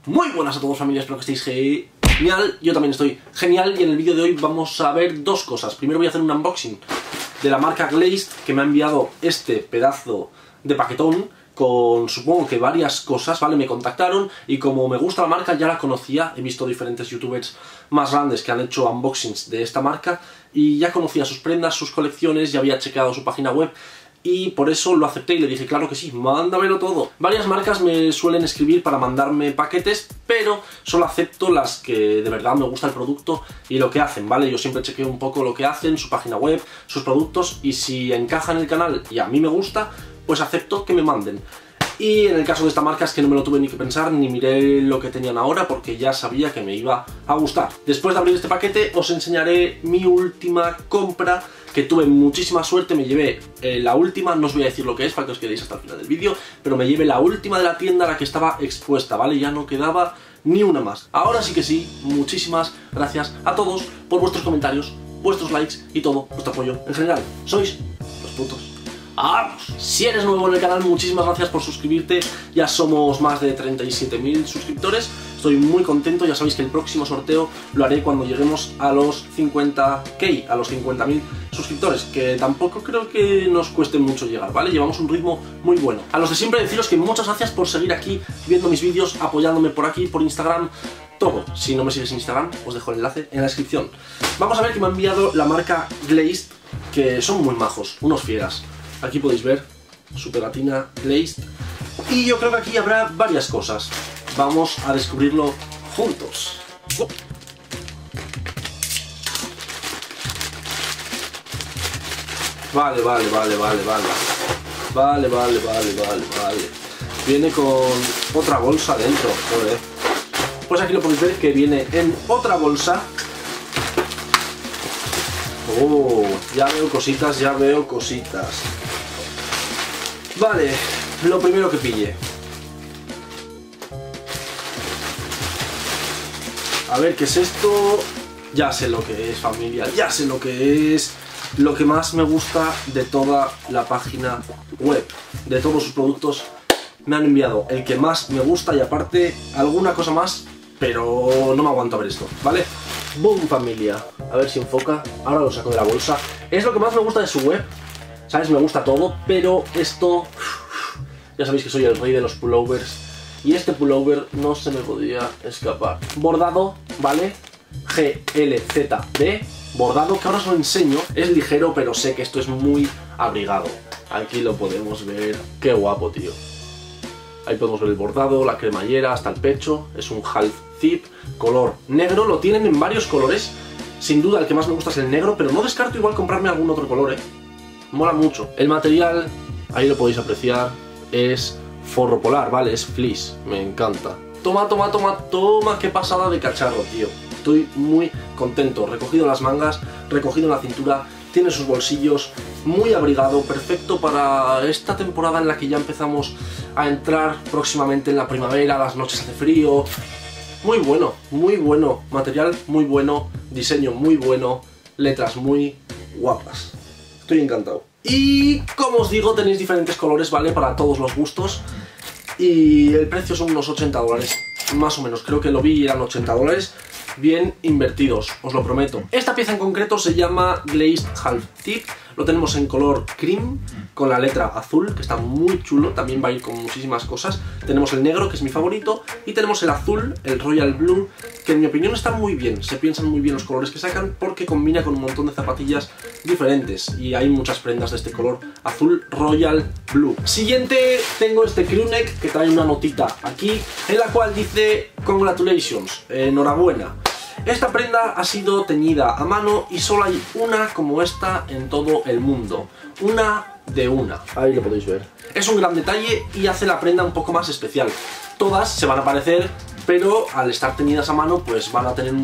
Muy buenas a todos, familia, espero que estéis genial. Yo también estoy genial y en el vídeo de hoy vamos a ver dos cosas. Primero voy a hacer un unboxing de la marca Glazed, que me ha enviado este pedazo de paquetón con, supongo que varias cosas, ¿vale? Me contactaron y como me gusta la marca, ya la conocía. He visto diferentes youtubers más grandes que han hecho unboxings de esta marca y ya conocía sus prendas, sus colecciones, ya había chequeado su página web. Y por eso lo acepté y le dije, claro que sí, mándamelo todo. Varias marcas me suelen escribir para mandarme paquetes, pero solo acepto las que de verdad me gusta el producto y lo que hacen, ¿vale? Yo siempre chequeo un poco lo que hacen, su página web, sus productos, y si encaja en el canal y a mí me gusta, pues acepto que me manden. Y en el caso de esta marca es que no me lo tuve ni que pensar, ni miré lo que tenían ahora, porque ya sabía que me iba a gustar. Después de abrir este paquete os enseñaré mi última compra, que tuve muchísima suerte. Me llevé la última, no os voy a decir lo que es para que os quedéis hasta el final del vídeo, pero me llevé la última de la tienda a la que estaba expuesta, ¿vale? Ya no quedaba ni una más. Ahora sí que sí, muchísimas gracias a todos por vuestros comentarios, vuestros likes y todo vuestro apoyo en general. Sois los putos. ¡Vamos! Si eres nuevo en el canal, muchísimas gracias por suscribirte. Ya somos más de 37.000 suscriptores. Estoy muy contento. Ya sabéis que el próximo sorteo lo haré cuando lleguemos a los 50.000, a los 50.000 suscriptores, que tampoco creo que nos cueste mucho llegar, ¿vale? Llevamos un ritmo muy bueno. A los de siempre deciros que muchas gracias por seguir aquí viendo mis vídeos, apoyándome por aquí, por Instagram, todo. Si no me sigues en Instagram, os dejo el enlace en la descripción. Vamos a ver que me ha enviado la marca Glazed, que son muy majos, unos fieras. Aquí podéis ver su pegatina Glazed. Y yo creo que aquí habrá varias cosas. Vamos a descubrirlo juntos. Vale. Viene con otra bolsa dentro, joder. Pues aquí lo podéis ver que viene en otra bolsa. Oh, ya veo cositas, Vale, lo primero que pille. A ver, ¿qué es esto? Ya sé lo que es, familia, ya sé lo que es. Lo que más me gusta de toda la página web, de todos sus productos, me han enviado el que más me gusta y aparte alguna cosa más, pero no me aguanto a ver esto, ¿vale? ¡Boom, familia! A ver si enfoca. Ahora lo saco de la bolsa. Es lo que más me gusta de su web. ¿Sabes? Me gusta todo, pero esto... Ya sabéis que soy el rey de los pullovers. Y este pullover no se me podía escapar. Bordado, ¿vale? GLZB. Bordado, que ahora os lo enseño. Es ligero, pero sé que esto es muy abrigado. Aquí lo podemos ver. ¡Qué guapo, tío! Ahí podemos ver el bordado, la cremallera, hasta el pecho. Es un half zip, color negro. Lo tienen en varios colores. Sin duda el que más me gusta es el negro, pero no descarto igual comprarme algún otro color, Mola mucho. El material, ahí lo podéis apreciar, es forro polar, ¿vale? Es fleece, me encanta. Toma, qué pasada de cacharro, tío. Estoy muy contento. Recogido en las mangas, recogido en la cintura, tiene sus bolsillos, muy abrigado, perfecto para esta temporada en la que ya empezamos a entrar próximamente en la primavera, las noches hace frío. Muy bueno, material muy bueno, diseño muy bueno, letras muy guapas. Estoy encantado. Y como os digo, tenéis diferentes colores, ¿vale? Para todos los gustos. Y el precio son unos $80, más o menos. Creo que lo vi y eran $80. Bien invertidos, os lo prometo. Esta pieza en concreto se llama Glazed Half Tip. Lo tenemos en color cream, con la letra azul, que está muy chulo. También va a ir con muchísimas cosas. Tenemos el negro, que es mi favorito. Y tenemos el azul, el Royal Blue, que en mi opinión está muy bien. Se piensan muy bien los colores que sacan, porque combina con un montón de zapatillas diferentes. Y hay muchas prendas de este color azul Royal Blue. Siguiente, tengo este crewneck, que trae una notita aquí, en la cual dice Congratulations, enhorabuena. Esta prenda ha sido teñida a mano y solo hay una como esta en todo el mundo. Una de una. Ahí lo podéis ver. Es un gran detalle y hace la prenda un poco más especial. Todas se van a parecer, pero al estar teñidas a mano pues van a tener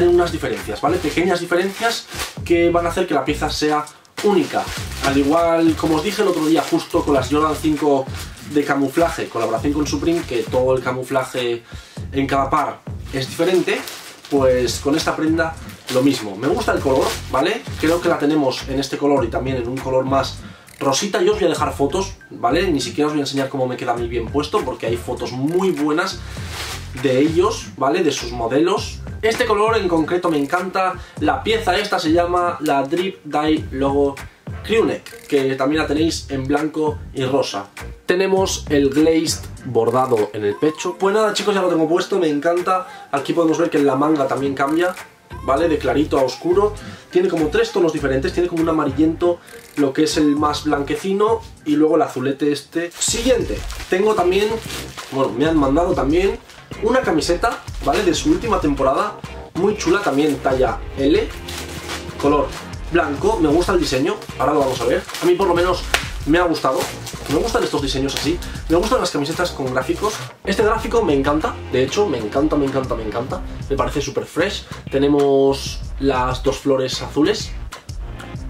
unas diferencias, ¿vale? Pequeñas diferencias que van a hacer que la pieza sea única. Al igual, como os dije el otro día, justo con las Jordan 5 de camuflaje, colaboración con Supreme, que todo el camuflaje en cada par es diferente, pues con esta prenda lo mismo. Me gusta el color, ¿vale? Creo que la tenemos en este color y también en un color más rosita. Yo os voy a dejar fotos, ¿vale? Ni siquiera os voy a enseñar cómo me queda a mí bien puesto, porque hay fotos muy buenas. de ellos, ¿vale? De sus modelos. Este color en concreto me encanta. La pieza esta se llama la Drip Dye Logo Crewneck, que también la tenéis en blanco y rosa. Tenemos el glazed bordado en el pecho. Pues nada, chicos, ya lo tengo puesto, me encanta. Aquí podemos ver que en la manga también cambia, ¿vale? De clarito a oscuro. Tiene como 3 tonos diferentes, tiene como un amarillento, lo que es el más blanquecino, y luego el azulete este. Siguiente, tengo también, bueno, me han mandado también una camiseta, ¿vale? De su última temporada, muy chula, también talla L, color blanco. Me gusta el diseño, ahora lo vamos a ver. A mí por lo menos me ha gustado. Me gustan estos diseños así. Me gustan las camisetas con gráficos. Este gráfico me encanta, de hecho, me encanta. Me parece súper fresh. Tenemos las 2 flores azules,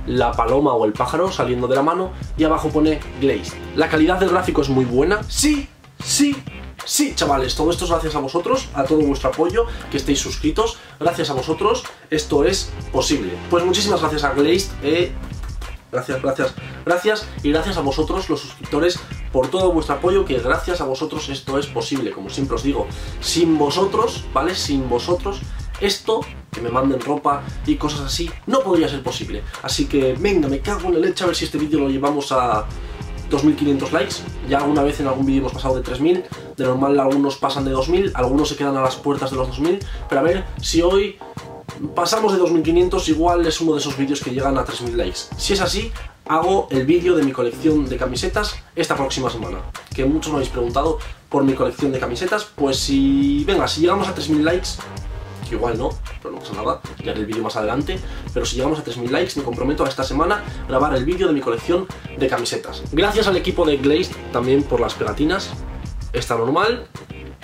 la paloma o el pájaro saliendo de la mano, y abajo pone Glazed. La calidad del gráfico es muy buena. Sí, chavales, todo esto es gracias a vosotros, a todo vuestro apoyo, que estéis suscritos. Gracias a vosotros esto es posible. Pues muchísimas gracias a Glazed, gracias, y gracias a vosotros los suscriptores por todo vuestro apoyo, que gracias a vosotros esto es posible. Como siempre os digo, sin vosotros, ¿vale? Sin vosotros esto, que me manden ropa y cosas así, no podría ser posible. Así que venga, me cago en la leche, a ver si este vídeo lo llevamos a 2500 likes. Ya alguna vez en algún vídeo hemos pasado de 3000, de normal algunos pasan de 2000, algunos se quedan a las puertas de los 2000, pero a ver si hoy pasamos de 2500, igual es uno de esos vídeos que llegan a 3000 likes. Si es así, hago el vídeo de mi colección de camisetas esta próxima semana, que muchos me habéis preguntado por mi colección de camisetas. Pues si llegamos a 3000 likes, que igual no, pero no pasa nada, ya haré el vídeo más adelante, pero si llegamos a 3000 likes me comprometo a esta semana grabar el vídeo de mi colección de camisetas. Gracias al equipo de Glazed también por las pegatinas, esta normal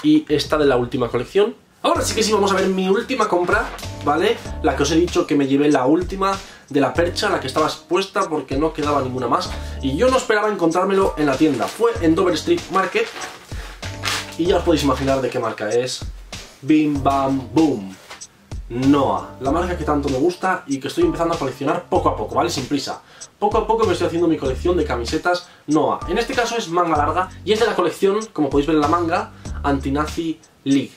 y esta de la última colección. Ahora sí que sí, vamos a ver mi última compra, ¿vale? La que os he dicho que me llevé, la última de la percha, la que estaba expuesta porque no quedaba ninguna más, y yo no esperaba encontrármelo en la tienda. Fue en Dover Street Market y ya os podéis imaginar de qué marca es. Bim Bam Boom Noah, la marca que tanto me gusta y que estoy empezando a coleccionar poco a poco, ¿vale? Sin prisa. Poco a poco me estoy haciendo mi colección de camisetas Noah. En este caso es manga larga y es de la colección, como podéis ver en la manga, Anti-Nazi League,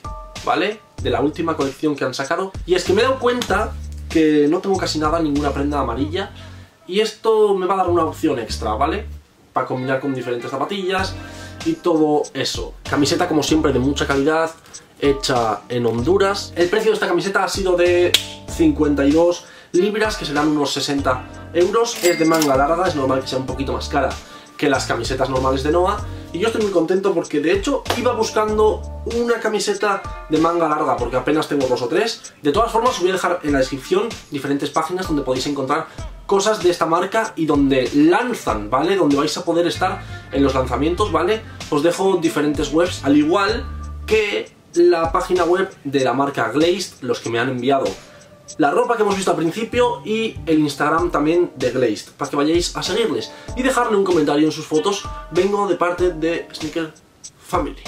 ¿vale? De la última colección que han sacado. Y es que me he dado cuenta que no tengo casi nada, ninguna prenda amarilla, y esto me va a dar una opción extra, ¿vale? Para combinar con diferentes zapatillas y todo eso. Camiseta como siempre de mucha calidad, hecha en Honduras. El precio de esta camiseta ha sido de 52 libras, que serán unos 60 euros. Es de manga larga, es normal que sea un poquito más cara que las camisetas normales de Noah, y yo estoy muy contento porque de hecho iba buscando una camiseta de manga larga porque apenas tengo 2 o 3. De todas formas os voy a dejar en la descripción diferentes páginas donde podéis encontrar cosas de esta marca y donde lanzan, ¿vale? Donde vais a poder estar en los lanzamientos, ¿vale? Os dejo diferentes webs, al igual que la página web de la marca Glazed, los que me han enviado la ropa que hemos visto al principio, y el Instagram también de Glazed, para que vayáis a seguirles y dejarle un comentario en sus fotos. Vengo de parte de Sneaker Family.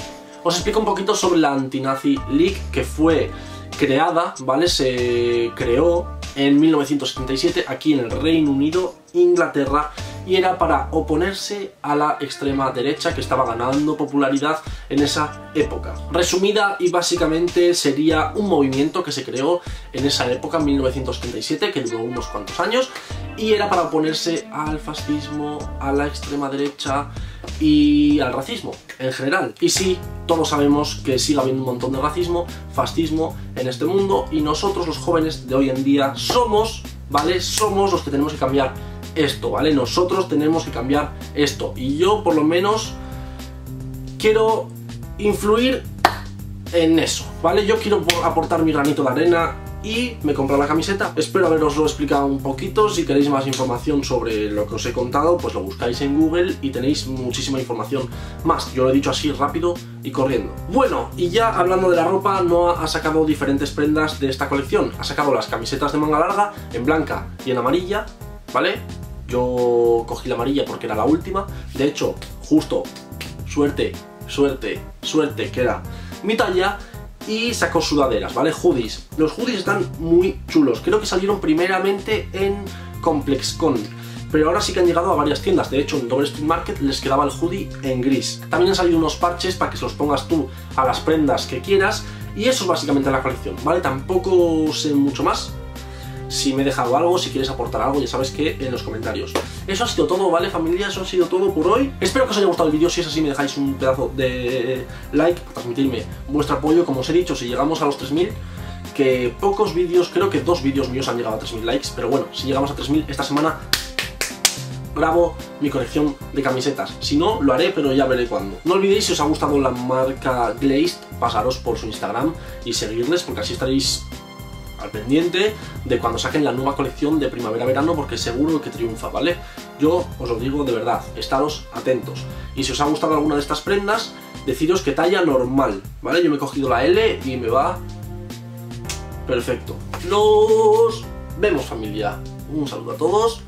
Os explico un poquito sobre la Anti-Nazi League, que fue creada, ¿vale? Se creó en 1977 aquí en el Reino Unido, Inglaterra, y era para oponerse a la extrema derecha que estaba ganando popularidad en esa época. Resumida y básicamente sería un movimiento que se creó en esa época, en 1977, que duró unos cuantos años, y era para oponerse al fascismo, a la extrema derecha y al racismo en general. Y sí, todos sabemos que sigue habiendo un montón de racismo, fascismo en este mundo, y nosotros los jóvenes de hoy en día somos, ¿vale? Somos los que tenemos que cambiar esto, ¿vale? Nosotros tenemos que cambiar esto, y yo por lo menos quiero influir en eso, ¿vale? Yo quiero aportar mi granito de arena y me compré la camiseta. Espero haberoslo explicado un poquito. Si queréis más información sobre lo que os he contado, pues lo buscáis en Google y tenéis muchísima información más. Yo lo he dicho así rápido y corriendo. Bueno, y ya hablando de la ropa, Noah ha sacado diferentes prendas de esta colección. Ha sacado las camisetas de manga larga en blanca y en amarilla, ¿vale? Yo cogí la amarilla porque era la última. De hecho, justo, suerte, que era mi talla. Y sacó sudaderas, ¿vale? Hoodies. Los hoodies están muy chulos. Creo que salieron primeramente en ComplexCon. pero ahora sí que han llegado a varias tiendas. De hecho, en Dover Street Market les quedaba el hoodie en gris. También han salido unos parches para que se los pongas tú a las prendas que quieras, y eso es básicamente la colección, ¿vale? Tampoco sé mucho más. Si me he dejado algo, si quieres aportar algo, ya sabes que en los comentarios. Eso ha sido todo, ¿vale, familia? Eso ha sido todo por hoy. Espero que os haya gustado el vídeo. Si es así, me dejáis un pedazo de like para transmitirme vuestro apoyo. Como os he dicho, si llegamos a los 3000, que pocos vídeos, creo que 2 vídeos míos han llegado a 3000 likes, pero bueno, si llegamos a 3000 esta semana grabo mi colección de camisetas. Si no, lo haré, pero ya veré cuándo. No olvidéis, si os ha gustado la marca Glazed, pasaros por su Instagram y seguirles, porque así estaréis al pendiente de cuando saquen la nueva colección de primavera-verano, porque seguro que triunfa, ¿vale? Yo os lo digo de verdad, estaros atentos. Y si os ha gustado alguna de estas prendas, deciros que talla normal, ¿vale? Yo me he cogido la L y me va perfecto. Nos vemos, familia. Un saludo a todos.